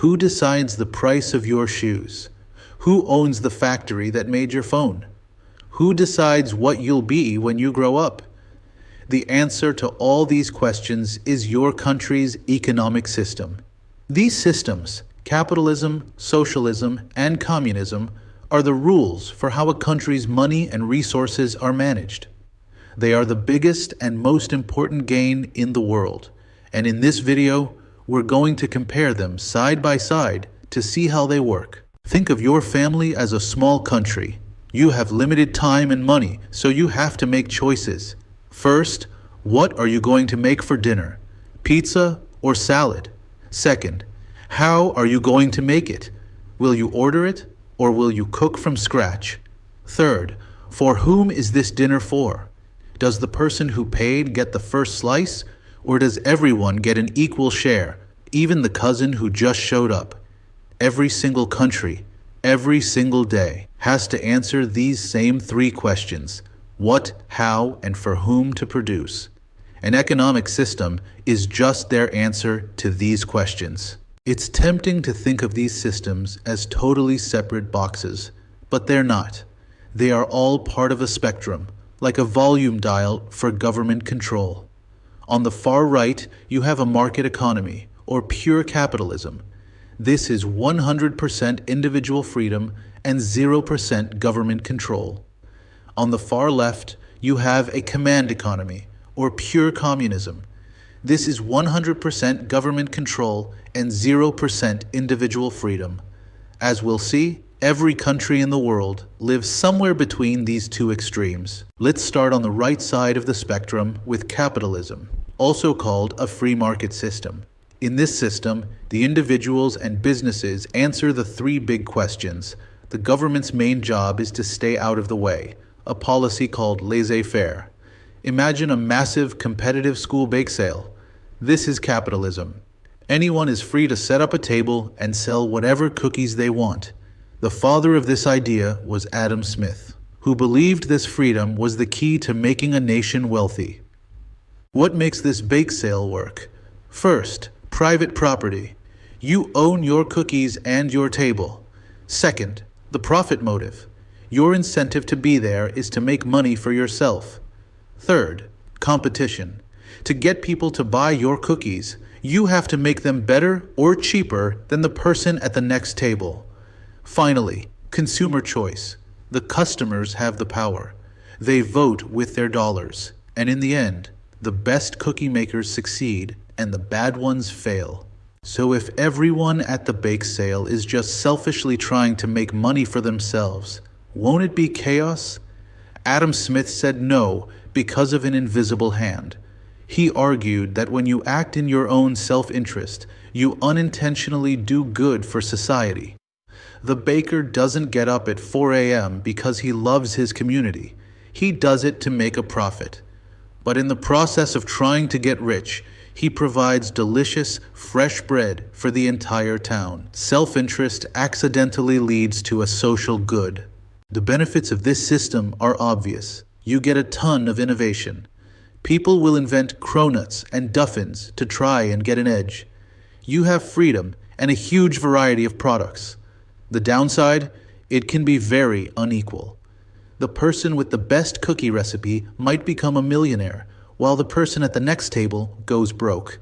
Who decides the price of your shoes? Who owns the factory that made your phone? Who decides what you'll be when you grow up? The answer to all these questions is your country's economic system. These systems, capitalism, socialism, and communism, are the rules for how a country's money and resources are managed. They are the biggest and most important gain in the world, and in this video, we're going to compare them side by side to see how they work. Think of your family as a small country. You have limited time and money, so you have to make choices. First, what are you going to make for dinner? Pizza or salad? Second, how are you going to make it? Will you order it or will you cook from scratch? Third, for whom is this dinner for? Does the person who paid get the first slice, or does everyone get an equal share, even the cousin who just showed up? Every single country, every single day, has to answer these same three questions: what, how, and for whom to produce. An economic system is just their answer to these questions. It's tempting to think of these systems as totally separate boxes, but they're not. They are all part of a spectrum, like a volume dial for government control. On the far right, you have a market economy, or pure capitalism. This is 100% individual freedom and 0% government control. On the far left, you have a command economy, or pure communism. This is 100% government control and 0% individual freedom. As we'll see, every country in the world lives somewhere between these two extremes. Let's start on the right side of the spectrum with capitalism, also called a free market system. In this system, the individuals and businesses answer the three big questions. The government's main job is to stay out of the way, a policy called laissez-faire. Imagine a massive competitive school bake sale. This is capitalism. Anyone is free to set up a table and sell whatever cookies they want. The father of this idea was Adam Smith, who believed this freedom was the key to making a nation wealthy. What makes this bake sale work? First, private property. You own your cookies and your table. Second, the profit motive. Your incentive to be there is to make money for yourself. Third, competition. To get people to buy your cookies, you have to make them better or cheaper than the person at the next table. Finally, consumer choice. The customers have the power. They vote with their dollars, and in the end, the best cookie makers succeed and the bad ones fail. So if everyone at the bake sale is just selfishly trying to make money for themselves, won't it be chaos? Adam Smith said no because of an invisible hand. He argued that when you act in your own self-interest, you unintentionally do good for society. The baker doesn't get up at 4 a.m. because he loves his community. He does it to make a profit. But in the process of trying to get rich, he provides delicious, fresh bread for the entire town. Self-interest accidentally leads to a social good. The benefits of this system are obvious. You get a ton of innovation. People will invent cronuts and duffins to try and get an edge. You have freedom and a huge variety of products. The downside? It can be very unequal. The person with the best cookie recipe might become a millionaire, while the person at the next table goes broke.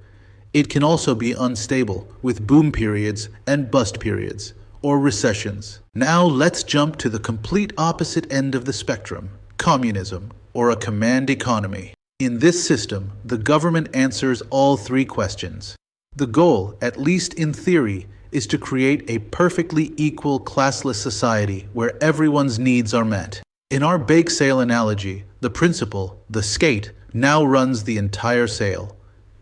It can also be unstable, with boom periods and bust periods, or recessions. Now let's jump to the complete opposite end of the spectrum, communism, or a command economy. In this system, the government answers all three questions. The goal, at least in theory, is to create a perfectly equal classless society where everyone's needs are met. In our bake sale analogy, the principal, the skate, now runs the entire sale.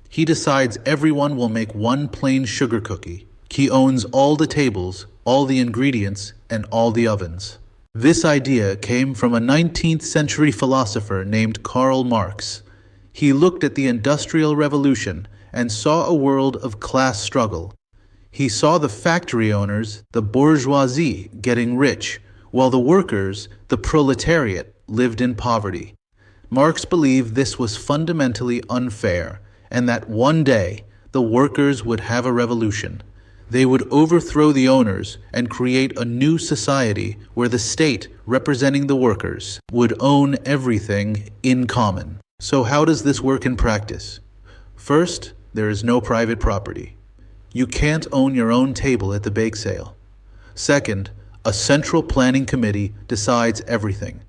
He decides everyone will make one plain sugar cookie. He owns all the tables, all the ingredients, and all the ovens. This idea came from a 19th century philosopher named Karl Marx. He looked at the Industrial Revolution and saw a world of class struggle. He saw the factory owners, the bourgeoisie, getting rich, while the workers, the proletariat, lived in poverty. Marx believed this was fundamentally unfair, and that one day the workers would have a revolution. They would overthrow the owners and create a new society where the state, representing the workers, would own everything in common. So how does this work in practice? First, there is no private property. You can't own your own table at the bake sale. Second, a central planning committee decides everything.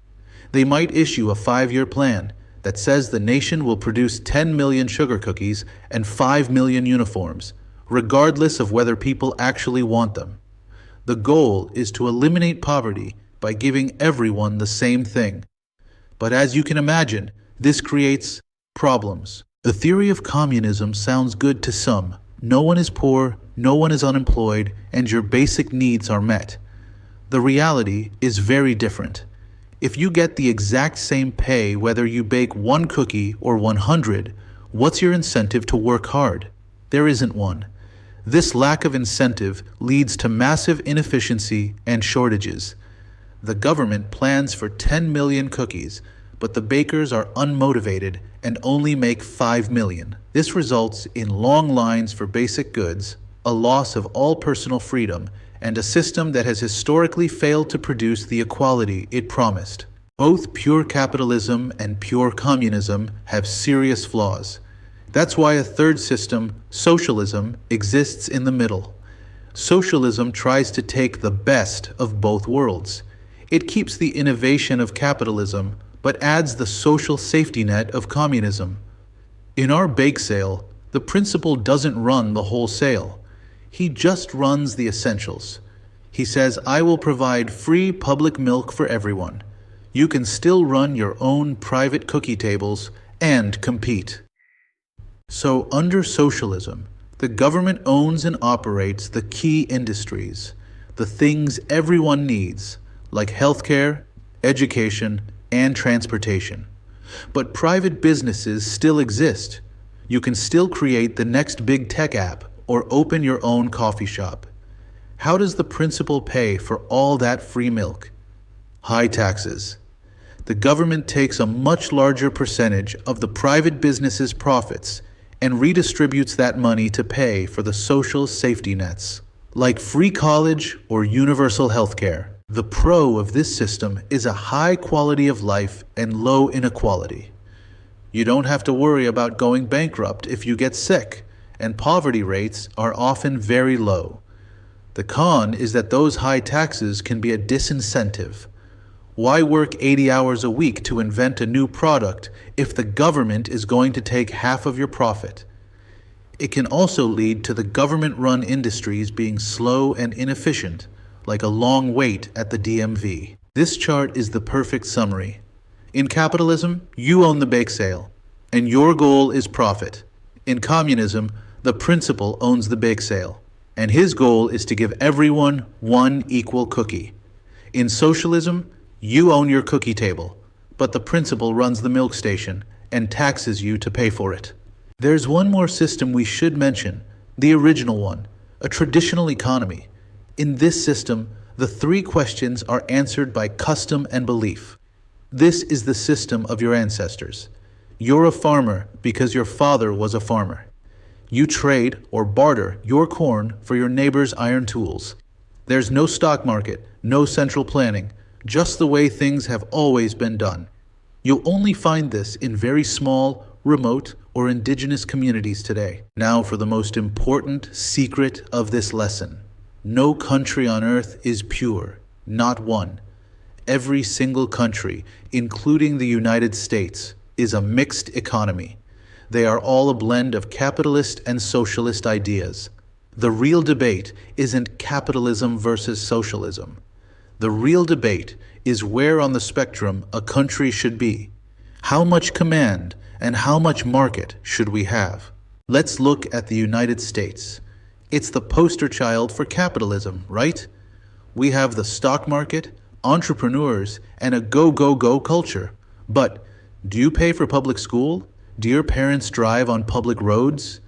They might issue a 5-year plan that says the nation will produce 10 million sugar cookies and 5 million uniforms, regardless of whether people actually want them. The goal is to eliminate poverty by giving everyone the same thing. But as you can imagine, this creates problems. The theory of communism sounds good to some. No one is poor, no one is unemployed, and your basic needs are met. The reality is very different. If you get the exact same pay whether you bake 1 cookie or 100, what's your incentive to work hard? There isn't one. This lack of incentive leads to massive inefficiency and shortages. The government plans for 10 million cookies, but the bakers are unmotivated and only make 5 million. This results in long lines for basic goods, a loss of all personal freedom, and a system that has historically failed to produce the equality it promised. Both pure capitalism and pure communism have serious flaws. That's why a third system, socialism, exists in the middle. Socialism tries to take the best of both worlds. It keeps the innovation of capitalism, but adds the social safety net of communism. In our bake sale, the principal doesn't run the whole sale. He just runs the essentials. He says, I will provide free public milk for everyone. You can still run your own private cookie tables and compete. So under socialism, the government owns and operates the key industries, the things everyone needs, like healthcare, education, and transportation. But private businesses still exist. You can still create the next big tech app or open your own coffee shop. How does the principal pay for all that free milk? High taxes. The government takes a much larger percentage of the private business's profits and redistributes that money to pay for the social safety nets, like free college or universal health care. The pro of this system is a high quality of life and low inequality. You don't have to worry about going bankrupt if you get sick, and poverty rates are often very low. The con is that those high taxes can be a disincentive. Why work 80 hours a week to invent a new product if the government is going to take half of your profit? It can also lead to the government-run industries being slow and inefficient, like a long wait at the DMV. This chart is the perfect summary. In capitalism, you own the bake sale, and your goal is profit. In communism, the principal owns the bake sale, and his goal is to give everyone one equal cookie. In socialism, you own your cookie table, but the principal runs the milk station and taxes you to pay for it. There's one more system we should mention, the original one, a traditional economy. In this system, the 3 questions are answered by custom and belief. This is the system of your ancestors. You're a farmer because your father was a farmer. You trade or barter your corn for your neighbor's iron tools. There's no stock market, no central planning, just the way things have always been done. You'll only find this in very small, remote, or indigenous communities today. Now for the most important secret of this lesson. No country on earth is pure, not one. Every single country, including the United States, is a mixed economy. They are all a blend of capitalist and socialist ideas. The real debate isn't capitalism versus socialism. The real debate is where on the spectrum a country should be. How much command and how much market should we have? Let's look at the United States. It's the poster child for capitalism, right? We have the stock market, entrepreneurs, and a go-go-go culture. But do you pay for public school? Do your parents drive on public roads?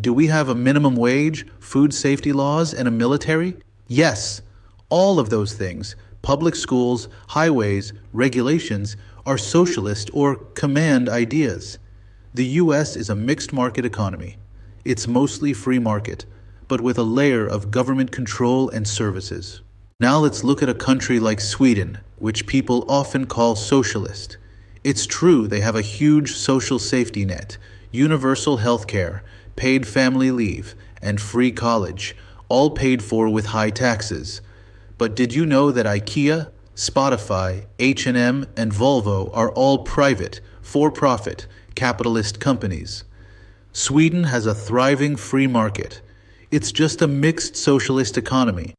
Do we have a minimum wage, food safety laws, and a military? Yes, all of those things, public schools, highways, regulations, are socialist or command ideas. The U.S. is a mixed market economy. It's mostly free market, but with a layer of government control and services. Now let's look at a country like Sweden, which people often call socialist. It's true they have a huge social safety net, universal health care, paid family leave, and free college, all paid for with high taxes. But did you know that IKEA, Spotify, H&M, and Volvo are all private, for-profit, capitalist companies? Sweden has a thriving free market. It's just a mixed socialist economy.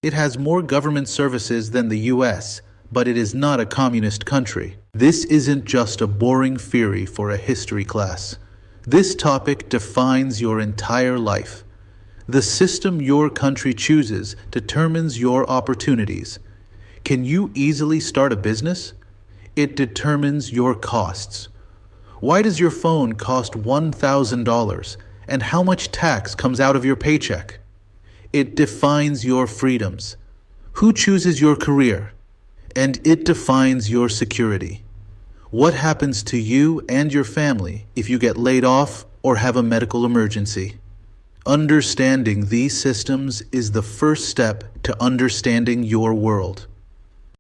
It has more government services than the US, but it is not a communist country. This isn't just a boring theory for a history class. This topic defines your entire life. The system your country chooses determines your opportunities. Can you easily start a business? It determines your costs. Why does your phone cost $1,000, and how much tax comes out of your paycheck? It defines your freedoms. Who chooses your career? And it defines your security. What happens to you and your family if you get laid off or have a medical emergency? Understanding these systems is the first step to understanding your world.